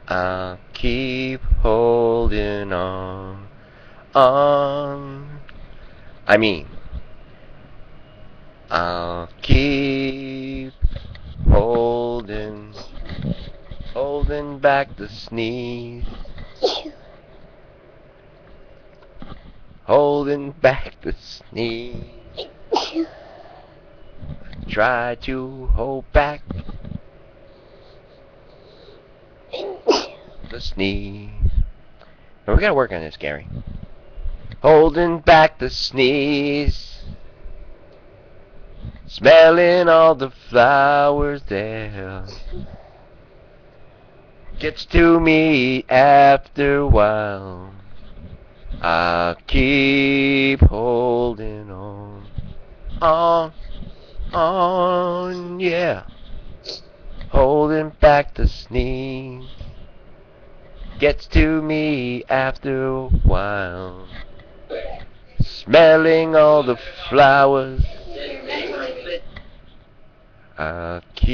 I'll keep holding on. I mean, I'll keep holding back the sneeze. Holding back the sneeze. Try to hold back the sneeze. We gotta work on this, Gary. Holding back the sneeze. Smelling all the flowers there. Gets to me after a while. I'll keep holding on, yeah. Holding back the sneeze. Gets to me after a while. Smelling all the flowers. I'll keep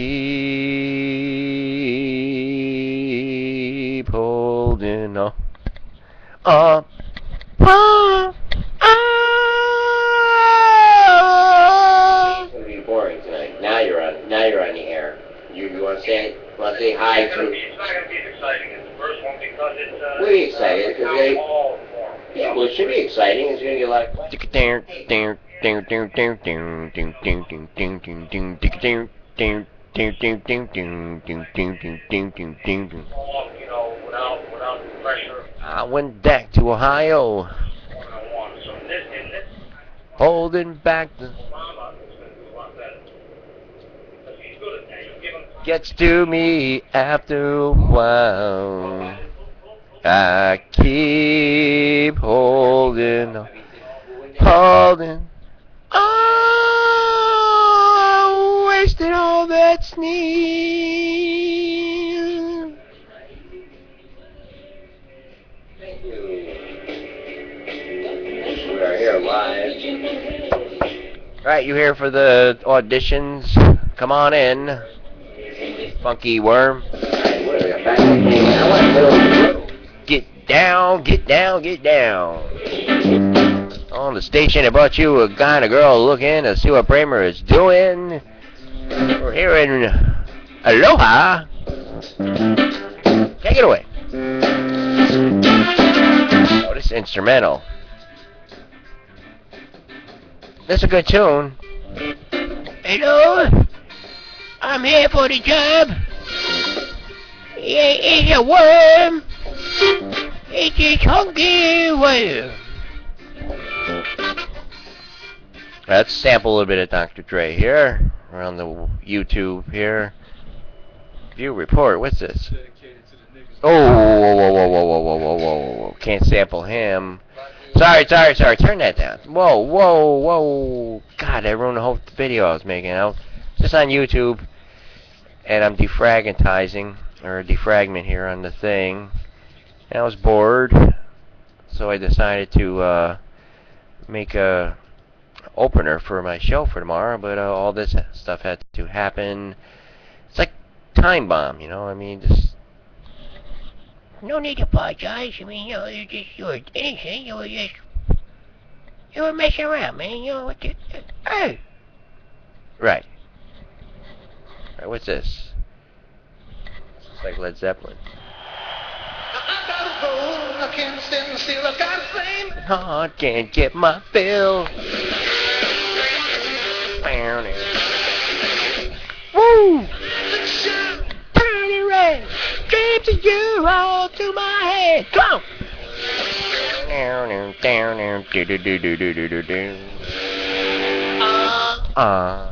holding on. It's gonna be boring tonight. Now you're on the air. You want to say hi to? It's not gonna be as exciting as the first one because it's We'll be excited because yeah, well, it should be exciting. It's gonna get a lot of. without pressure. I went back to Ohio. So in this Holding back the. Gets to me after a while. I keep holding on. Oh, wasted all that sneeze. Thank you. We are here live. Alright, you here for the auditions? Come on in. Funky worm. Get down, get down, get down. On the station, I brought you a guy and a girl looking to see what Bramer is doing. We're here in Aloha. Take it away. Oh, this is instrumental. That's a good tune. Hello? I'm here for the job. It's a worm. It's a hungry worm. Let's sample a little bit of Dr. Dre here. We're on the YouTube here. View report. What's this? Oh, whoa. Can't sample him. Sorry. Turn that down. Whoa. God, I ruined the whole video I was making. I was just on YouTube. And I'm defragmentizing, or defragment here on the thing. And I was bored, so I decided to make a opener for my show for tomorrow. But all this stuff had to happen. It's like time bomb, you know. I mean, just no need to apologize. I mean, you know, you were innocent. You were messing around, man. You know what? Hey, right. What's this? It's like Led Zeppelin. I got a goal, I can't stand still, I got a flame. I can't get my fill. Woo! Turn it red. Dreams of you all to my head. Come on.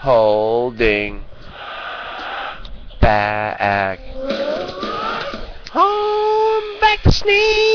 Holding back. Home back to sneeze.